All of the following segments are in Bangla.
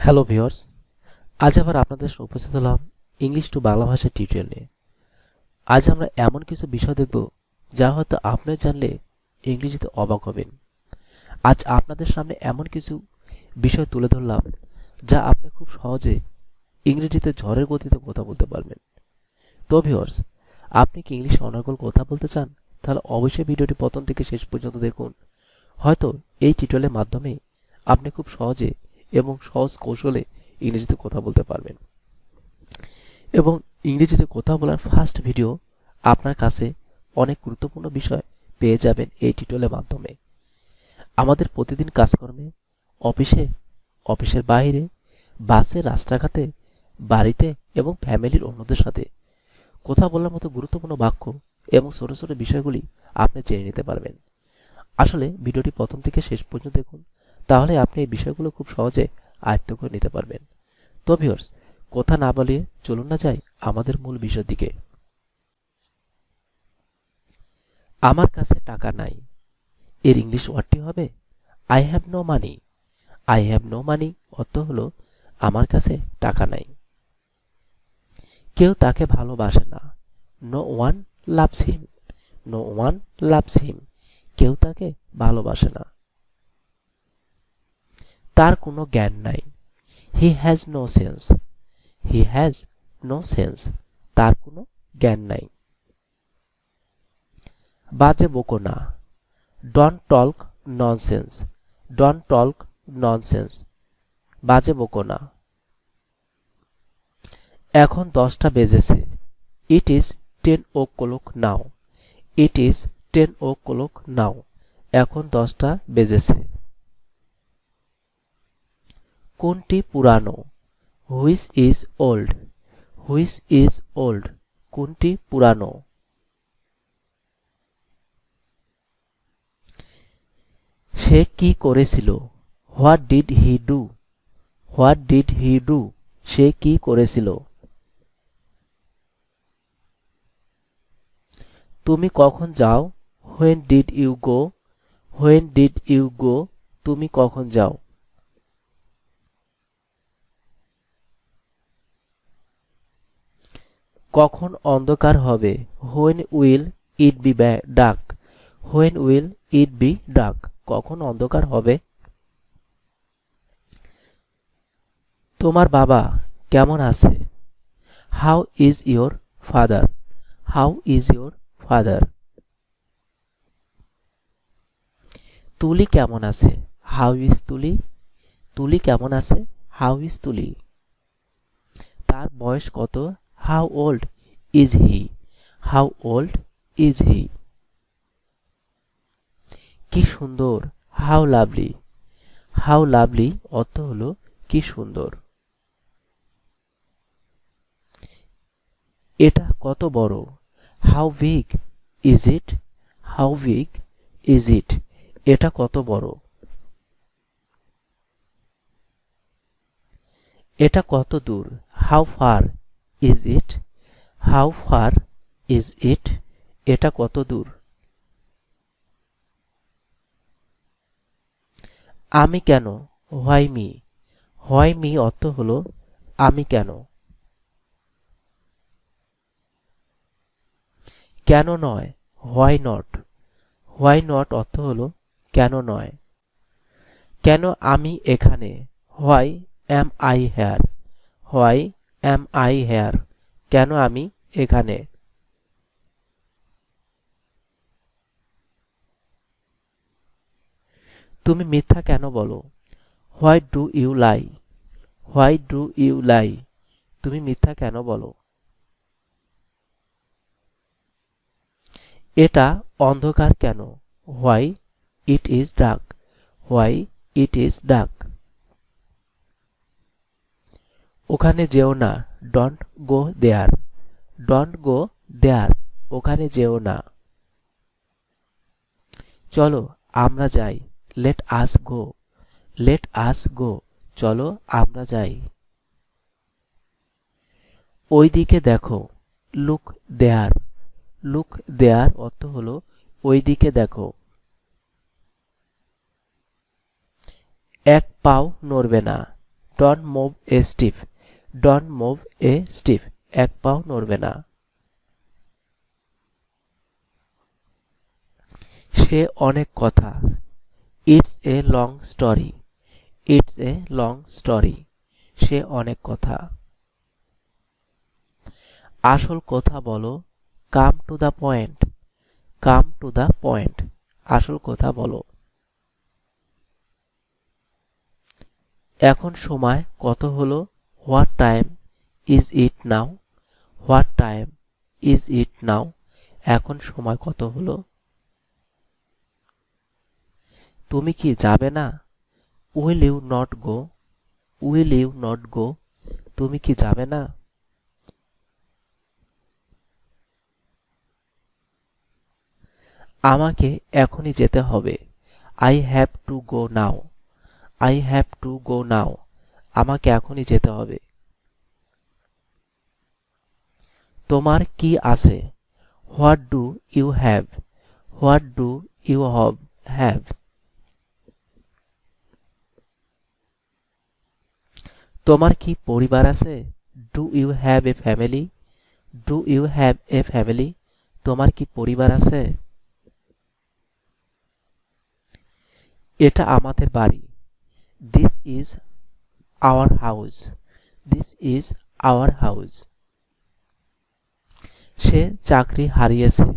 হ্যালো ভিউয়ার্স, আজ আবার আপনাদের সামনে উপস্থিত হলাম ইংলিশ টু বাংলা ভাষার টিউটোরিয়াল নিয়ে। আজ আমরা এমন কিছু বিষয় দেখব যা হয়তো আপনিও জানলে ইংরেজিতে অবাক হবেন। আজ আপনাদের সামনে এমন কিছু বিষয় তুলে ধরলাম যা আপনি খুব সহজে ইংরেজিতে ঝড়ের গতিতে কথা বলতে পারবেন। তো ভিউয়ার্স, আপনি কি ইংলিশে অনর্গল কথা বলতে চান? তাহলে অবশ্যই ভিডিওটি প্রথম থেকে শেষ পর্যন্ত দেখুন। হয়তো এই টিউটোরিয়ালের মাধ্যমে আপনি খুব সহজে এবং সহজ কৌশলে ইংরেজিতে কথা বলতে পারবেন এবং ইংরেজিতে কথা বলার ফার্স্ট ভিডিও আপনার কাছে অনেক গুরুত্বপূর্ণ বিষয় পেয়ে যাবেন এই টিউটোরিয়ালের মাধ্যমে। আমাদের প্রতিদিন কাজকর্মে, অফিসে, অফিসের বাইরে, বাসে, রাস্তাঘাটে, বাড়িতে এবং ফ্যামিলির অন্যদের সাথে কথা বলার মতো গুরুত্বপূর্ণ বাক্য এবং ছোট ছোট বিষয়গুলি আপনি জেনে নিতে পারবেন। আসলে ভিডিওটি প্রথম থেকে শেষ পর্যন্ত দেখুন, তাহলে আপনি এই বিষয়গুলো খুব সহজে আয়ত্ত করে নিতে পারবেন। তো ভিউয়ার্স, কথা না বলিয়ে চলুন না যাই আমাদের মূল বিষয়ের দিকে। আমার কাছে টাকা নাই, এর ইংলিশ ওয়ার্ডটি হবে I have no money. I have no money অর্থ হলো আমার কাছে টাকা নাই। কেউ তাকে ভালোবাসে না, no one loves him. No one loves him, কেউ তাকে ভালোবাসে না। তার কোনো জ্ঞান নাই, he has no sense. He has no sense, তার কোনো জ্ঞান নাই। বাজে বকো না, don't talk nonsense. Don't talk nonsense, বাজে বকো না। এখন 10টা বেজেছে, it is 10 o'clock now. It is 10 o'clock নাও, এখন 10টা বেজেছে। কোনটি পুরানো, which is old. Which is old, কোনটি পুরানো। সে কি করেছিল, what did he do. What did he do, সে কি করেছিল। তুমি কখন যাও, when did you go. When did you go, তুমি কখন যাও। কখন অন্ধকার হবে, when will it be dark. When will it be dark, কখন অন্ধকার হবে। তোমার বাবা কেমন আছে, how is your father. How is your father. Tuli কেমন আছে, হাউ ইজ তুলি। তুলি কেমন আছে, হাউ ইজ তুলি। তার বয়স কত, how old is he. How old is he. কি সুন্দর, হাউ লাভলি। হাউ লাভলি অর্থ হলো কি সুন্দর। এটা কত বড়, how big is it. How big is it, এটা কত বড়। এটা কত দূর, how far is it. How far is it, এটা কত দূর। আমি কেন, হোয়াই মি। হোয়াই মি অর্থ হলো আমি কেন। কেন নয়, হোয়াই নট। হোয়াই নট অর্থ হলো কেন নয়। কেন আমি এখানে, why am I here. Why am I here, কেন আমি এখানে। তুমি মিথ্যা কেন বলো, why do you lie. Why do you lie, তুমি মিথ্যা কেন বলো। এটা অন্ধকার কেন, why it is dark. Why it is dark. ওখানে যেও না, don't go there. Don't go দেয়ার, ওখানে যেও না। চলো আমরা যাই, লেট আস গো। লেট আস গো, চলো আমরা যাই। ওই দিকে দেখো, লুক দেয়ার। লুক দেয়ার অর্থ হলো ওই দিকে দেখো। এক পাও নড়বে না, don't move a step, don't move a step, এক পাও নড়বে না। সে অনেক কথা, it's a long story, it's a long story, সে অনেক কথা। আসল কথা বলো, come to the point, come to the point, আসল কথা বলো। এখন সময় কত হলো, what time is it now, what time is it now, এখন সময় কত হলো। তুমি কি যাবে না, will you not go, will you not go, তুমি কি যাবে না। আমাকে এখনই যেতে হবে, I have to go now, I have to go now, আমাকে এখনই যেতে হবে। তোমার কি আছে, what do you have, what do you have. তোমার কি পরিবার আছে, do you have a family, do you have a family, তোমার কি পরিবার আছে। এটা আমাদের বাড়ি, this is our house, this is our house. সে চাকরি হারিয়েছে,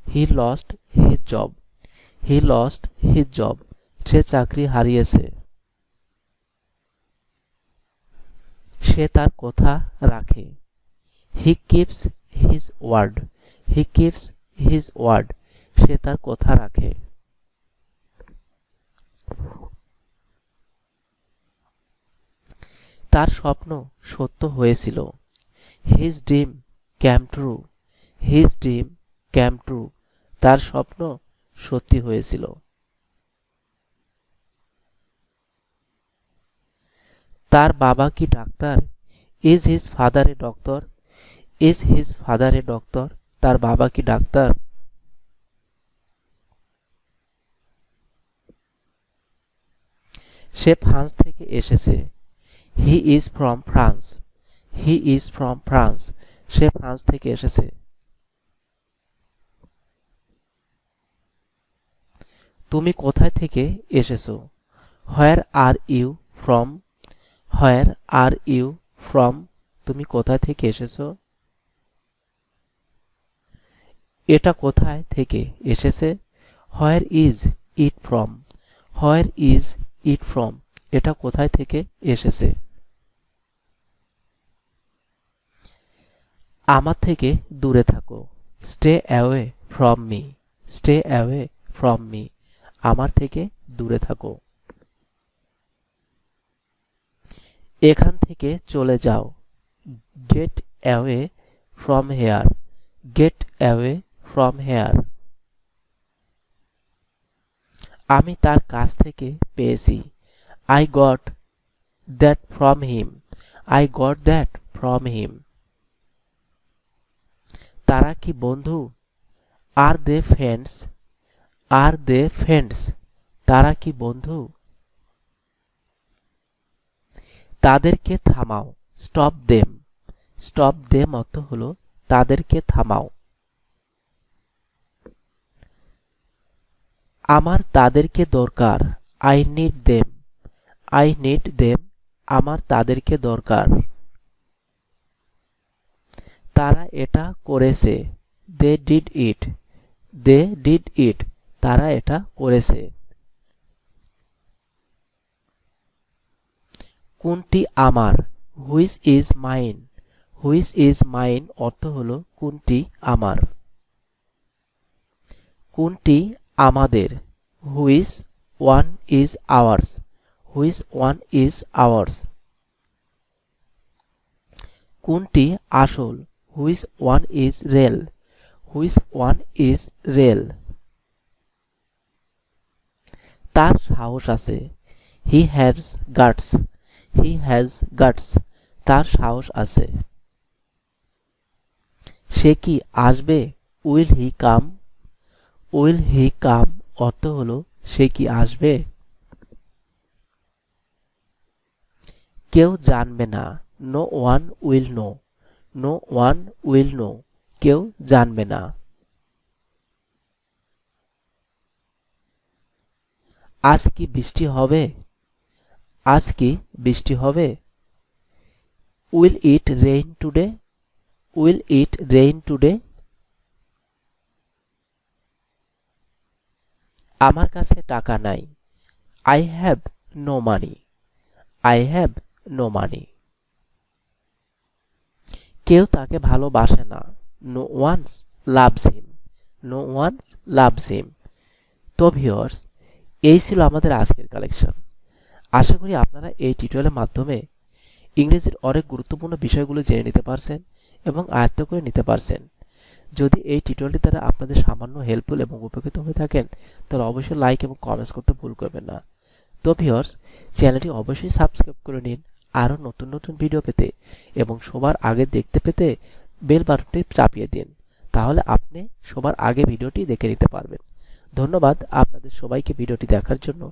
হি lost his job, he lost his job, সে চাকরি হারিয়েছে। সে তার কথা রাখে, he keeps his word, he keeps his word, সে তার কথা রাখে। তার স্বপ্ন সত্য হয়েছিল, his dream came true, his dream came true, তার স্বপ্ন সত্যি হয়েছিল। তার বাবা কি ডাক্তার, is his father a doctor, is his father a doctor, তার বাবা কি ডাক্তার। সে ফ্রান্স থেকে এসেছে, he is from France, he is from France, সে ফ্রান্স থেকে এসেছে। তুমি কোথায় থেকে এসেছো, where are you from, where are you from, তুমি কোথায় থেকে এসেছো। এটা কোথায় থেকে এসেছে, where is it from, where is it from, এটা কোথায় থেকে এসেছে। আমার থেকে দূরে থাকো, stay away from me, stay away from me, আমার থেকে দূরে থাকো। এখান থেকে চলে যাও, get away from here, get away from here. আমি তার কাছ থেকে পেয়েছি, I got that from him, I got that from him. তারা কি বন্ধু, আর দে ফ্রেন্ডস, আর দে ফ্রেন্ডস, তারা কি বন্ধু। তাদেরকে থামাও, স্টপ দেম, স্টপ দেম অর্থ হলো তাদেরকে থামাও। আমার তাদেরকে দরকার, I need them, I need them, আমার তাদেরকে দরকার। তারা এটা করেছে, they did it, they did it, তারা এটা করেছে। কোনটি আমার, which is mine, which is mine অর্থ হলো কোনটি আমার। কোনটি আমাদের, which one is ours, which one is ours. কোনটি আসল, which one is real, which one is real. তার সাহস আছে, he has guts, he has guts, তার সাহস আছে। সে কি আসবে, will he come, will he কাম অর্থ হলো সে কি আসবে। কেউ জানবে না, no one will know, no one will know, কেউ জানবে না। আজ কি বৃষ্টি হবে, আজ কি বৃষ্টি হবে? Will it rain today, will it rain today? আমার কাছে টাকা নাই, I have no money, I have no money. কেউ তাকে ভালোবাসে না, no ones loves him, no ones loves him. তো ভিউয়ার্স, এই ছিল আমাদের আজকের কালেকশন। আশা করি আপনারা এই টিউটোরিয়ালের মাধ্যমে ইংরেজির অনেক গুরুত্বপূর্ণ বিষয়গুলো জেনে নিতে পারছেন এবং আয়ত্ত করে নিতে পারছেন। যদি এই টিউটোরিয়ালটি দ্বারা আপনাদের সামান্য হেল্পফুল এবং উপকৃত হয়ে থাকেন তাহলে অবশ্যই লাইক এবং কমেন্টস করতে ভুল করবেন না। তো ভিউয়ার্স, চ্যানেলটি অবশ্যই সাবস্ক্রাইব করে নিন আরও নতুন নতুন ভিডিও পেতে এবং সবার আগে দেখতে পেতে বেল বাটনটি চাপিয়ে দিন, তাহলে আপনি সবার আগে ভিডিওটি দেখে নিতে পারবেন। ধন্যবাদ আপনাদের সবাইকে ভিডিওটি দেখার জন্য।